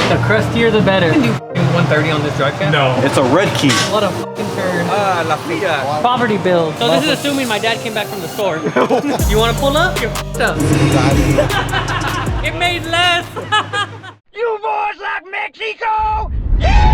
The crustier, the better. You can do 130 on this drive cam? No. It's a red key. What a fucking turd. La fia. Poverty bill. So this is assuming my dad came back from the store. You want to pull up? You're f***ed up. It made less. You boys like Mexico? Yeah!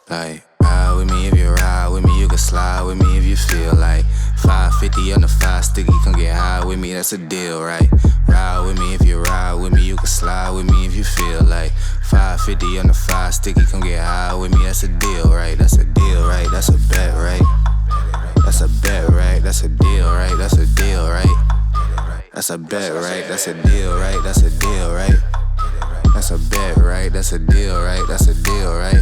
Like, ride with me if you ride with me, you can slide with me if you feel like 550 on the 5 sticky, come get high with me, that's a deal, right? Ride with me if you ride with me, you can slide with me if you feel like 550 on the 5 sticky, come get high with me, that's a deal, right? That's a deal, right? That's a bet, right? That's a bet, right? That's a deal, right? That's a deal, right? That's a bet, right? That's a deal, right? That's a deal, right? That's a bet, right? That's a deal, right? That's a deal, right?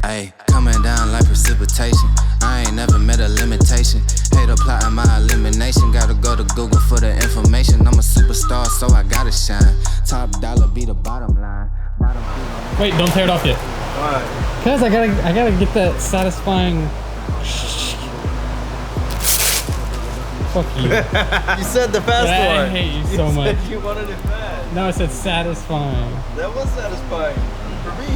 Ayy, coming down like precipitation. I ain't never met a limitation. Hate plotting my elimination. Gotta go to Google for the information. I'm a superstar, so I gotta shine. Top dollar be the bottom line. Wait, don't tear it off yet. Why? Cause I gotta get that satisfying. Fuck you. You said the fast I one. hate you so much. Said you wanted it fast. No, I said satisfying. That was satisfying for me.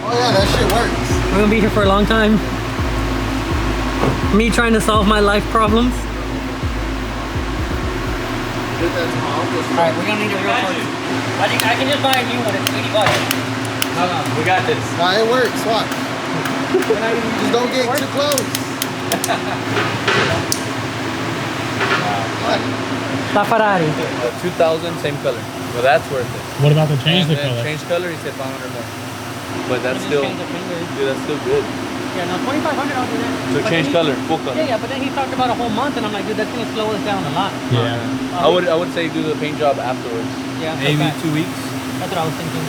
We're gonna be here for a long time. Me trying to solve my life problems. Alright, we're gonna need a real one. I can just buy a new one, it's 80 bucks. No, we got this. Nah, it works. Watch. Just don't get too close. La Ferrari. 2000, same color. Well, that's worth it. What about the change the And then color? Change color, he said 500 more. But that's Just still, change the fender. dude, that's still good. Yeah, no, 2,500 I'll do that. So But change then color, full color. Yeah, but then he talked about a whole month and I'm like, dude, that's gonna slow us down a lot. Yeah. I would say do the paint job afterwards. Yeah, Maybe okay. 2 weeks. That's what I was thinking.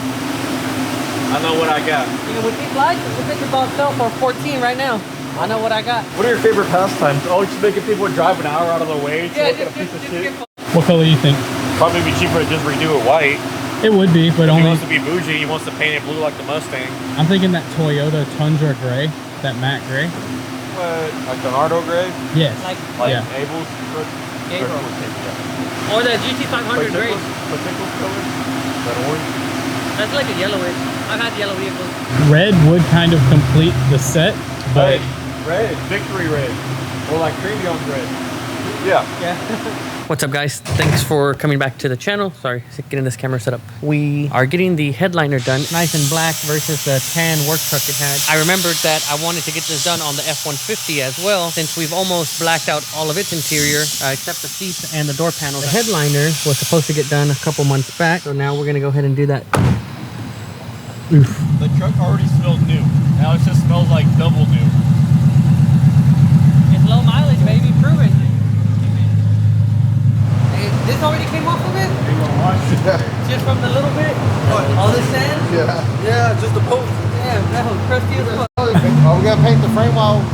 I know what I got. You know, with these lights, this bitch is about sell for 14 right now. I know what I got. What are your favorite pastimes? Oh, just making people drive an hour out of the way to Yeah, look at a piece of shit? What color do you think? Probably be cheaper to just redo it white. It would be, but If he only. wants to be bougie, he wants to paint it blue like the Mustang. I'm thinking that Toyota Tundra gray, that matte gray. What? Like Leonardo gray? Yes. Like Yeah. Abel's? Gabriel. Or the GT500 gray. Particular color? That orange? That's like a yellowish. I've had yellow vehicles. Red would kind of complete the set, but Red. Victory red. Or like Premium red. Yeah. Yeah. What's up, guys? Thanks for coming back to the channel. Sorry, getting this camera set up. We are getting the headliner done. Nice and black versus the tan work truck it had. I remembered that I wanted to get this done on the F-150 as well, since we've almost blacked out all of its interior, except the seats and the door panels. The headliner was supposed to get done a couple months back, so now we're gonna go ahead and do that. Oof. The truck already smells new. Now it just smells like double new. It's low mileage, baby. Prove it. This already came off of it? Just from the little bit? What? All this sand? Yeah. Yeah, just the post. Damn, that was crusty as fuck. Oh, we gotta paint the frame while we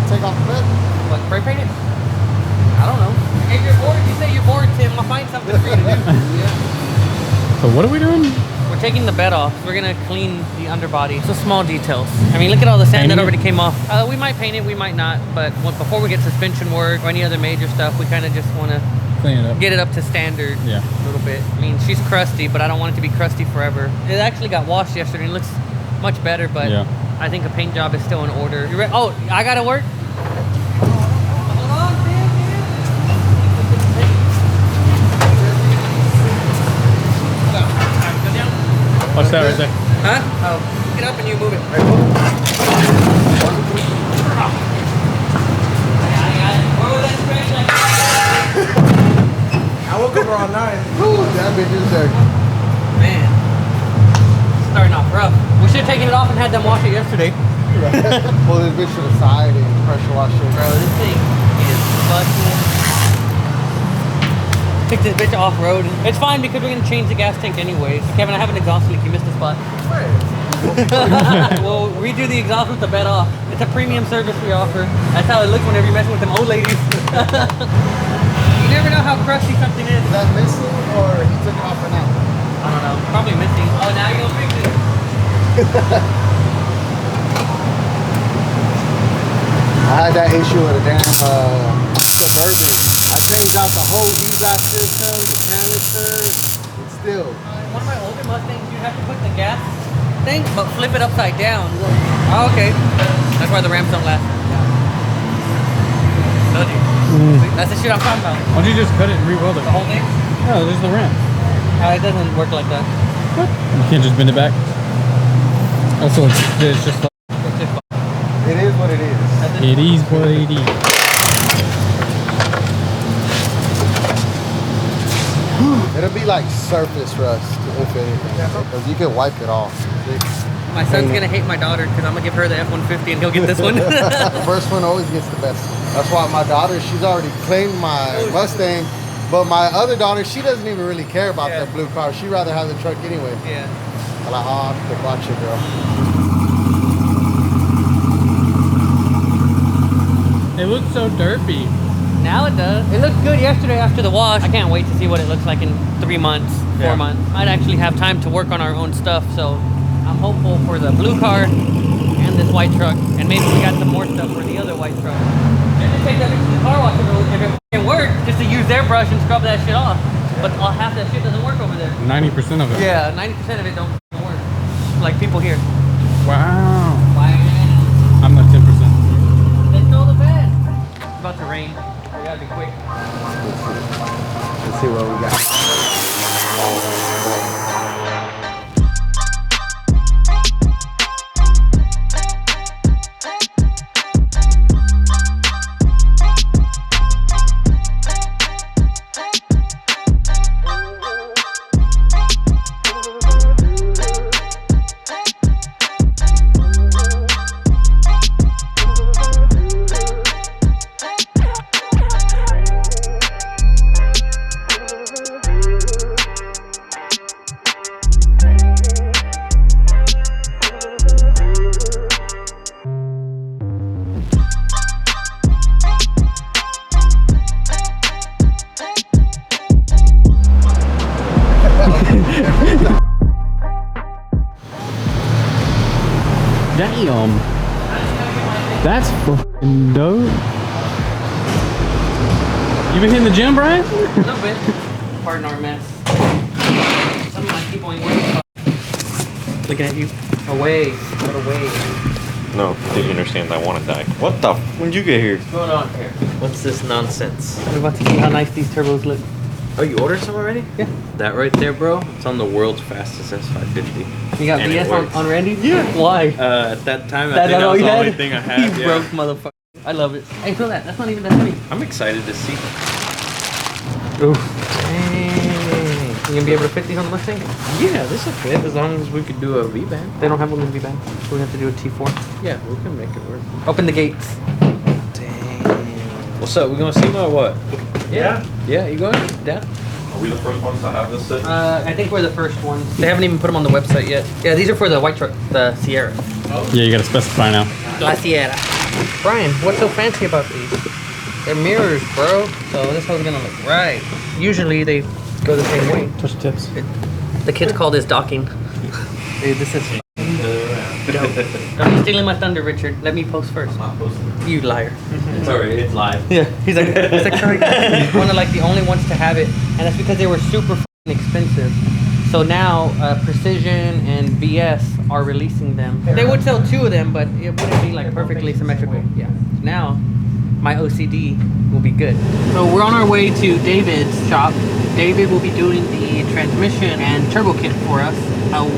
take off the bed. What, spray paint it? I don't know. If you're bored, you say you're bored, Tim. I'll find something for you to do. Yeah. so what are we doing? We're taking the bed off. We're gonna clean the underbody. So small details. I mean, look at all the sand that already came off. We might paint it, we might not. But before we get suspension work or any other major stuff, we kind of just want to Clean it up. get it up to standard. Yeah. A little bit. I mean, she's crusty, but I don't want it to be crusty forever. It actually got washed yesterday and looks much better, but Yeah. I think a paint job is still in order. You ready? Oh, I gotta work? Hold on, Tim. Go down. What's that right there? Huh? Oh, get up and you move it. I woke up around 9. Ooh, that bitch is there. Man, starting off rough. We should have taken it off and Someone had them wash it yesterday. Pull this bitch to the side and pressure wash it. Bro, this thing is fucking... Pick this bitch off-road. It's fine because we're gonna change the gas tank anyways. Kevin, I have an exhaust leak. You missed the spot. We'll redo the exhaust with the bed off. It's a premium service we offer. That's how it looks whenever you're messing with them old ladies. You never know how crusty something is. Is that missing or he took it off for now? I don't know. Probably missing. Oh, now you're gonna fix it. I had that issue with a damn Suburban. I changed out the whole D-black system, the canister, and still. One of my older Mustangs, you have to put the gas thing, but flip it upside down. Oh, okay. That's why the Rams don't last. Told you. That's the shit I'm talking about. Why don't you just cut it and rebuild it? The whole thing? No, there's the ram. It doesn't work like that. What? You can't just bend it back. Also, it's just. It's just It is what it is. It is what it is. It'll be like surface rust, if anything. Because you can wipe it off. My son's gonna hate my daughter because I'm gonna give her the F-150 and he'll get this one. The first one always gets the best. That's why my daughter, she's already claimed my Mustang. But my other daughter, she doesn't even really care about that blue car. She'd rather have the truck anyway. Yeah. I'm like, oh, the watch it, girl. It looks so derpy. Now it does. It looked good yesterday after the wash. I can't wait to see what it looks like in 3 months, 4 months. Might actually have time to work on our own stuff, so I'm hopeful for the blue car and this white truck, and maybe we got some more stuff for the other white truck. Just to take that into the car wash if it can work, just to use their brush and scrub that shit off. But half that shit doesn't work over there. 90% of it. Yeah, 90% of it don't work. Like people here. Wow. Wow. I'm not 10%. Let's throw the bed. It's about to rain. We gotta be quick. Let's see what we got. Damn. That's fucking dope. You been hitting the gym, Brian? A little bit. Pardon our mess. Some of my people ain't working. Looking at you. Away. Put away. No, did you understand? I want to die. What the? When did you get here? What's going on here? What's this nonsense? We're about to see how nice these turbos look. Oh, you ordered some already? Yeah. That right there, bro. It's on the world's fastest S550. You got And it BS works. on Randy? Yeah. Why? At that time, I That's think that all was you the had? only thing I had. You Yeah. broke motherfucker. I love it. Hey, feel that. That's not even that heavy. I'm excited to see. Oof. Dang. You gonna be able to fit these on the Mustang? Yeah, this will fit as long as we could do a V-band. They don't have one in V-band, so we have to do a T4. Yeah, we can make it work. Open the gates. Dang. What's up? We gonna see or what? Yeah. Yeah, you going? Down? Are we the first ones to have this set? I think we're the first ones. They haven't even put them on the website yet. Yeah, these are for the white truck, the Sierra. Yeah, you gotta specify now. La Sierra. Brian, what's so fancy about these? They're mirrors, bro. So this one's gonna look right. Usually they go the same way. Touch the tips. The kids call this docking. Dude, this is dope. Don't be stealing my thunder, Richard. Let me post first. Not posted. You liar. Sorry, it's live. Yeah, he's like sorry. One of like the only ones to have it, and that's because they were super f***ing expensive. So now Precision and BS are releasing them. They would sell 2 of them, but it wouldn't be like perfectly symmetrical. Yeah. Now my OCD will be good. So we're on our way to David's shop. David will be doing the transmission and turbo kit for us.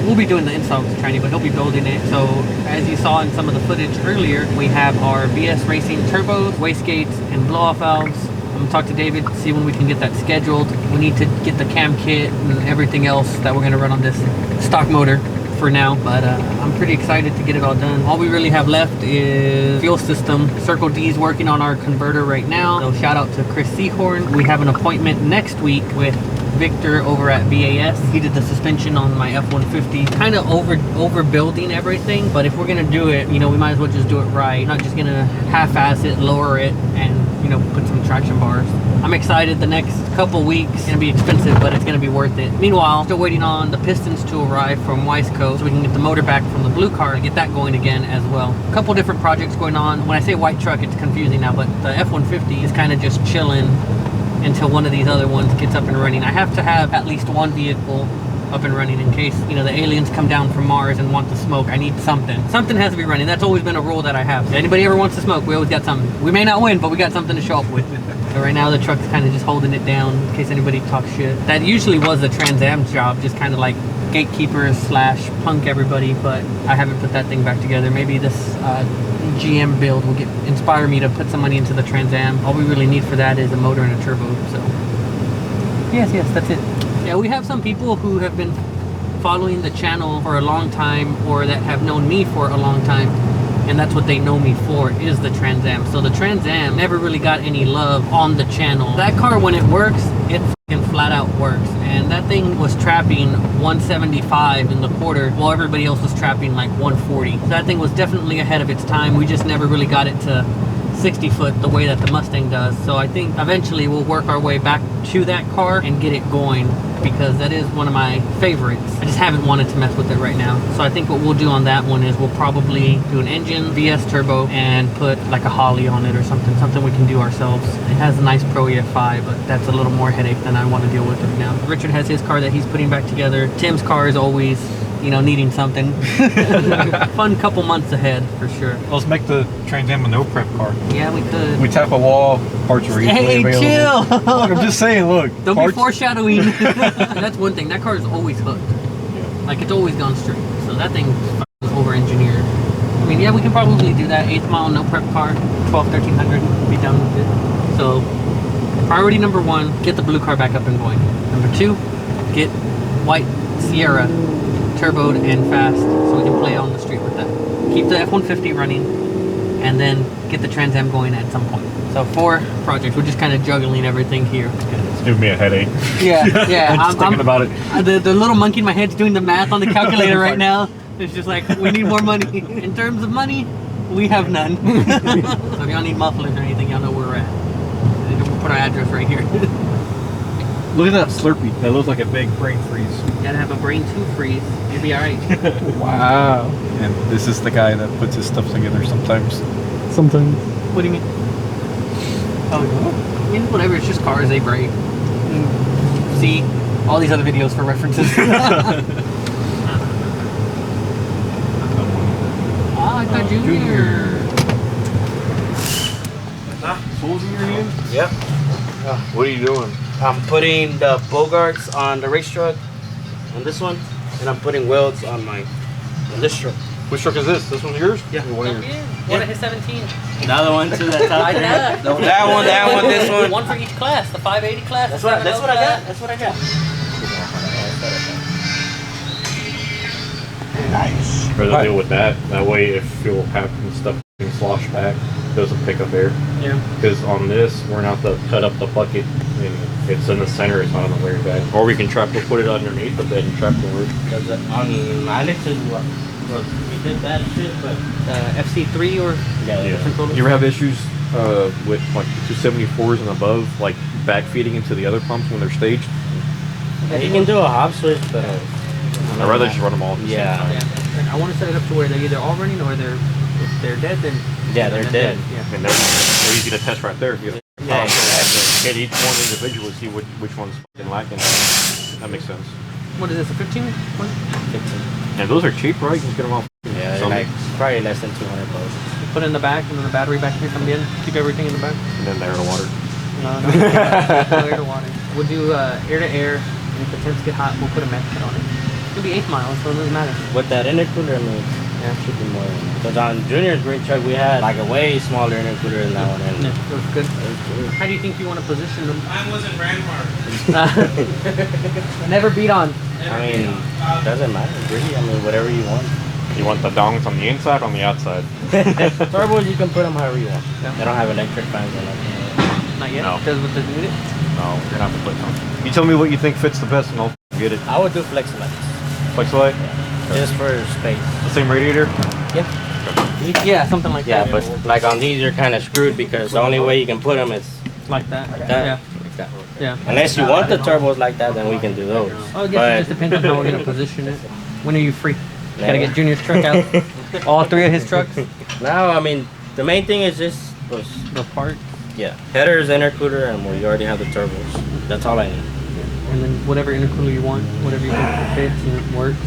We'll be doing the install training, but he'll be building it. So as you saw in some of the footage earlier, we have our BS Racing turbos, wastegates, and blow-off valves. I'm gonna talk to David, see when we can get that scheduled. We need to get the cam kit and everything else that we're gonna run on this stock motor for now, but I'm pretty excited to get it all done. All we really have left is fuel system. Circle D's working on our converter right now, so shout out to Chris Seahorn. We have an appointment next week with Victor over at VAS. He did the suspension on my F-150, kind of overbuilding everything, but if we're gonna do it, you know, we might as well just do it right, not just gonna half-ass it, lower it, and, you know, put some traction bars. I'm excited. The next couple weeks it's gonna be expensive, but it's gonna be worth it. Meanwhile, still waiting on the pistons to arrive from Wiseco so we can get the motor back from the blue car and get that going again as well. A couple different projects going on. When I say white truck, it's confusing now, but the F-150 is kind of just chilling until one of these other ones gets up and running. I have to have at least one vehicle up and running in case, you know, the aliens come down from Mars and want to smoke. I need something. Something has to be running. That's always been a rule that I have. If anybody ever wants to smoke, we always got something. We may not win, but we got something to show up with. So right now the truck's kind of just holding it down in case anybody talks shit. That usually was the Trans Am's job, just kind of like gatekeepers slash punk everybody, but I haven't put that thing back together. Maybe this GM build will inspire me to put some money into the Trans Am. All we really need for that is a motor and a turbo. So yes, that's it. Yeah, we have some people who have been following the channel for a long time, or that have known me for a long time, and that's what they know me for, is the Trans Am. So the Trans Am never really got any love on the channel. That car, when it works, it fucking flat out works. And that thing was trapping 175 in the quarter while everybody else was trapping like 140. So that thing was definitely ahead of its time. We just never really got it to 60 foot the way that the Mustang does. So I think eventually we'll work our way back to that car and get it going, because that is one of my favorites. I just haven't wanted to mess with it right now. So I think what we'll do on that one is we'll probably do an engine, VS turbo, and put like a Holly on it or something we can do ourselves. It has a nice Pro EFI, but that's a little more headache than I want to deal with right now. Richard has his car that he's putting back together. Tim's car is always, you know, needing something. Fun couple months ahead for sure. Let's make the Trans Am a no prep car. Yeah, we could. We tap a wall, parts are easily Hey, available. chill! Look, I'm just saying, look. Don't parts, be foreshadowing. That's one thing. That car is always hooked. Yeah. Like, it's always gone straight. So that thing is over-engineered. I mean, yeah, we can probably do that. 8th mile, no prep car. 1300, be done with it. So, priority number 1, get the blue car back up and going. Number 2, get white Sierra turboed and fast so we can play on the street with that. Keep the F-150 running, and then get the Trans Am going at some point. So 4 projects. We're just kind of juggling everything here. It's giving me a headache. Yeah. I'm thinking about it. The little monkey in my head's doing the math on the calculator right now. It's just like, we need more money. In terms of money, we have none. So if y'all need mufflers or anything, y'all know where we're at. We'll put our address right here. Look at that Slurpee. That looks like a big brain freeze. You gotta have a brain to freeze. You'll be alright. Wow. And this is the guy that puts his stuff together sometimes. Sometimes. What do you mean? Oh, I mean, whatever. It's just cars. They break. See all these other videos for references. I thought Junior. Tools in your hand? Yep. What are you doing? I'm putting the Bogarts on the race truck on this one, and I'm putting welds on this truck. Which truck is this? This one's yours? Yeah. One of his 17. Another one too. That's top there. That one, this one. One for each class. The 580 class. That's what I got. That's what I got. Nice. Rather deal with that. That way, if fuel pack and stuff can slosh back, it doesn't pick up air. Yeah. Because on this, we're not to cut up the bucket. And it's in the center. It's not on the way back. Or we can we'll put it underneath the bed and trap the roof. I need to. We did that shit, but FC3 or different totals? You ever have issues with like 274s and above, like backfeeding into the other pumps when they're staged? you can do a hop switch, but I'd rather just run them all at the same time. Yeah. I want to set it up to where they're either all running or if they're dead, then they're dead. Yeah. I mean, they're easy to test right there. You hit each one individually, see which one's fucking lacking. That makes sense. What is this, a 15 one? 15. And those are cheap, right? You can get them off. Yeah, they're like probably less than $200. You put it in the back and then the battery back here from the end. Keep everything in the back. And then they're in the water. No, air to water. We'll do air to air, and if the temps get hot, we'll put a meth kit on it. It'll be 8th mile, so it doesn't matter. With that intercooler, I mean, yeah, should be more. Because on Junior's great truck, we had like a way smaller intercooler than that one. And Yeah, it was good. How do you think you want to position them? mine wasn't brand marked. Never beat on. I mean, doesn't matter really. I mean, whatever you want. You want the dongs on the inside or on the outside? Turbos, you can put them however you want. Yeah. They don't have electric fans or nothing. Not yet. No. Does it need it? No, you're gonna have to put some. You tell me what you think fits the best and I'll get it. I would do Flex-Lights. Flex-Light? Yeah. Just for space. The same radiator? Yeah. Yeah, something like Yeah, that. but like on these, you're kind of screwed because the only way you can put them is Like that. that. Yeah. Like that. Yeah. Unless you want the turbos like that, then we can do those. Oh, I guess it just depends on how we're gonna position it. When are you free? Gotta get Junior's truck out. All 3 of his trucks. No, I mean the main thing is just those. The part. Yeah, headers, intercooler, and we already have the turbos. That's all I need. And then whatever intercooler you want, whatever you think fits and works.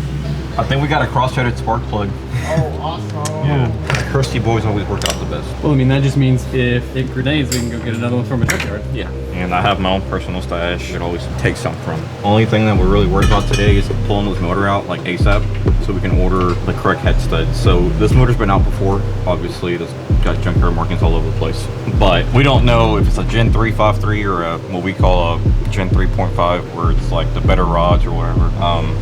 I think we got a cross-threaded spark plug. Oh, awesome. Yeah. Kirsty boys always work out the best. Well, I mean, that just means if it grenades, we can go get another one from a junkyard. Yeah. And I have my own personal stash. It always take some from. Only thing that we're really worried about today is pulling this motor out like ASAP so we can order the correct head stud. So this motor's been out before. Obviously, it's got junkyard markings all over the place. But we don't know if it's a Gen 353 or a, what we call a Gen 3.5 where it's like the better rods or whatever.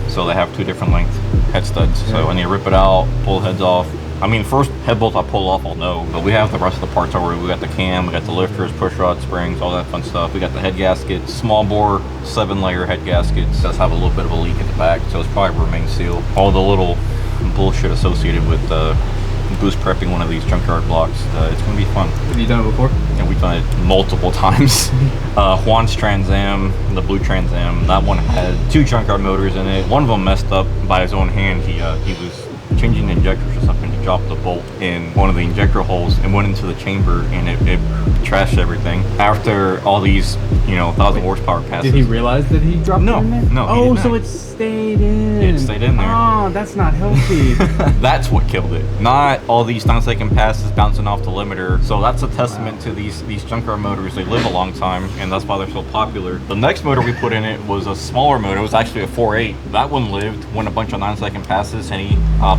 So they have 2 different length head studs. So I need to rip it out, pull the heads off. I mean, first head bolt I pull off, I'll know, but we have the rest of the parts already. We got the cam, we got the lifters, push rod springs, all that fun stuff. We got the head gasket, small bore, 7-layer head gaskets. It does have a little bit of a leak at the back, so it's probably remain sealed. All the little bullshit associated with boost prepping one of these junkyard blocks. It's gonna be fun. Have you done it before? And we've done it multiple times. Juan's Trans Am, the blue Trans Am, that one had 2 junkyard motors in it. One of them messed up by his own hand. He was changing injectors or something. He dropped the bolt in one of the injector holes and went into the chamber, and it trashed everything. After all these, 1,000 horsepower passes. Did he realize that he dropped No, it in there? no, he Oh, did so not. it stayed in. It stayed in there. Oh, that's not healthy. That's what killed it. Not all these 9-second passes bouncing off the limiter. So that's a testament to these junkyard motors. They live a long time, and that's why they're so popular. The next motor we put in it was a smaller motor. It was actually a 4.8. That one lived, went a bunch of 9-second passes, and he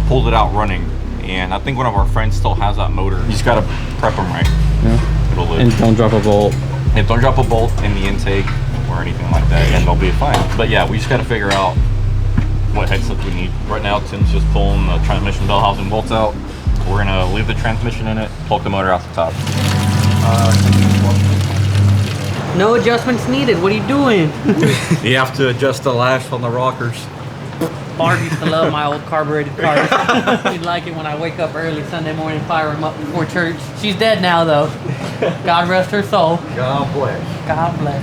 pulled it out running. And I think one of our friends still has that motor. You just gotta prep them right. Yeah. It'll live. And don't drop a bolt. And don't drop a bolt in the intake or anything like that, and they'll be fine. But yeah, we just gotta figure out what head slips we need. Right now, Tim's just pulling the transmission bell housing bolts out. We're gonna leave the transmission in it, plug the motor out the top. No adjustments needed. What are you doing? You have to adjust the lash on the rockers. Barb used to love my old carbureted cars. She'd like it when I wake up early Sunday morning, fire them up before church. She's dead now, though. God rest her soul. God bless. God bless.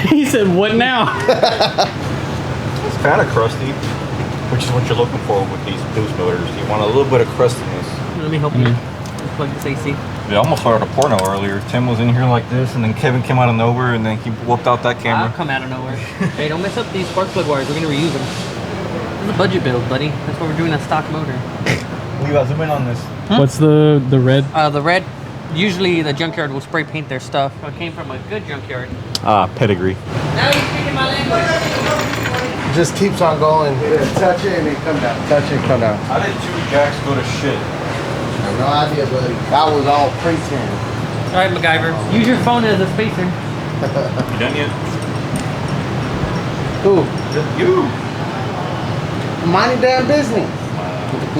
He said, "What now?" It's kind of crusty, which is what you're looking for with these boost motors. You want a little bit of crustiness. Let me help you. Plug this AC. Yeah, I almost started a porno earlier. Tim was in here like this, and then Kevin came out of nowhere, and then he whooped out that I'll camera. come out of nowhere. Hey, don't mess up these spark plug wires. We're gonna reuse them. This is a budget build, buddy. That's why we're doing a stock motor. Levi, zoom in on this. What's the red? The red. Usually the junkyard will spray paint their stuff. I came from a good junkyard. Pedigree. Now you're speaking my language. Just keeps on going. Touch it and then come down. Touch it and come down. How did 2 jacks go to shit? I have no idea, buddy. That was all pre-10. All right, MacGyver. Use your phone as a spacer. You done yet? Who? Just you. Mind your damn business.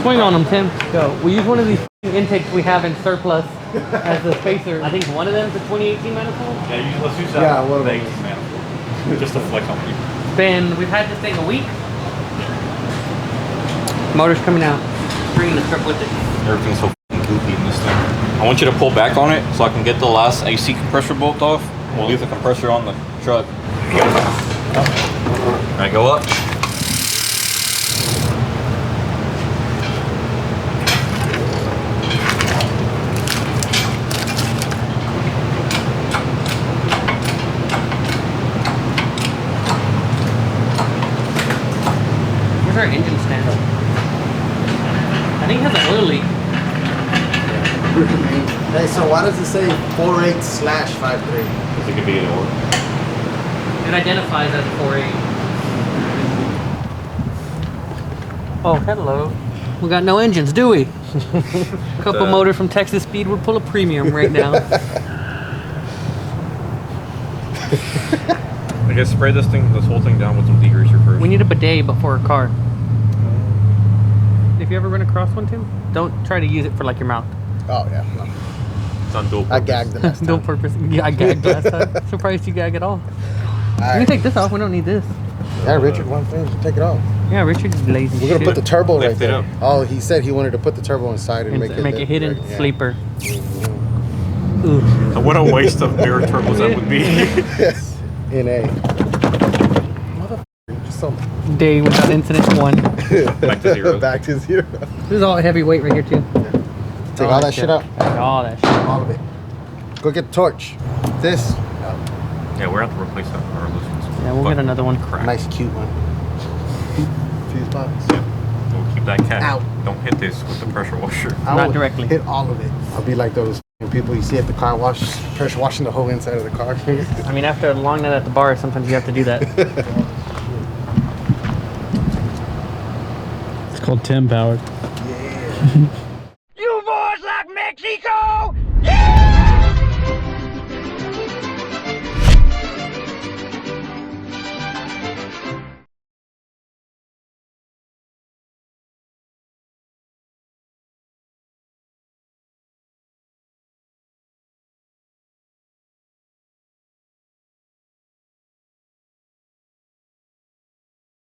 Swing on them, Tim. Go. We use one of these intakes we have in surplus as a spacer. I think one of them is a 2018 manifold. Yeah, let's use that. Yeah, what Thanks, man. Just to flex on people. We've had this thing a week. Motor's coming out. Bringing the strip with it. Everything's so goofy in this thing. I want you to pull back on it so I can get the last AC compressor bolt off. We'll leave the compressor on the truck. Alright, go up. Where's our engine stand? I think it has an oil leak. Hey, so why does it say 48/53? Because it could be an order. It identifies as a 4.8. Oh, hello. We got no engines, do we? Couple motor from Texas Speed would pull a premium right now. I guess spray this whole thing down with some degreaser first. We need a bidet before a car. If you ever run across one, Tim, don't try to use it for like your mouth. Oh yeah, no. It's on dual purpose. I gagged the last time. No purpose. Yeah, I gagged last time. Surprised you gag at all. You Alright. can take this off. We don't need this. Yeah, Richard wants to take it off. Yeah, Richard's lazy. We're gonna put the turbo right Lift it there. up. Oh, he said he wanted to put the turbo inside and make a hidden right, yeah. sleeper. Ooh. What a waste of mirror turbos that would be. Yes. In a. Motherfucker, just so. Day without incident 1. Back to 0. Back to 0. This is all heavy weight right here too. Take all that shit out. All that shit. All of it. Go get the torch. This. Yeah, we're going to replace that with our loose ones. Yeah, we'll get another one. Crap. Nice, cute one. Fuse box. Yeah. We'll keep that cat. Ow. Don't hit this with the pressure washer. I Not will directly. Hit all of it. I'll be like those people you see at the car wash, pressure washing the whole inside of the car. I mean, after a long night at the bar, sometimes you have to do that. It's called Tim powered. Yeah.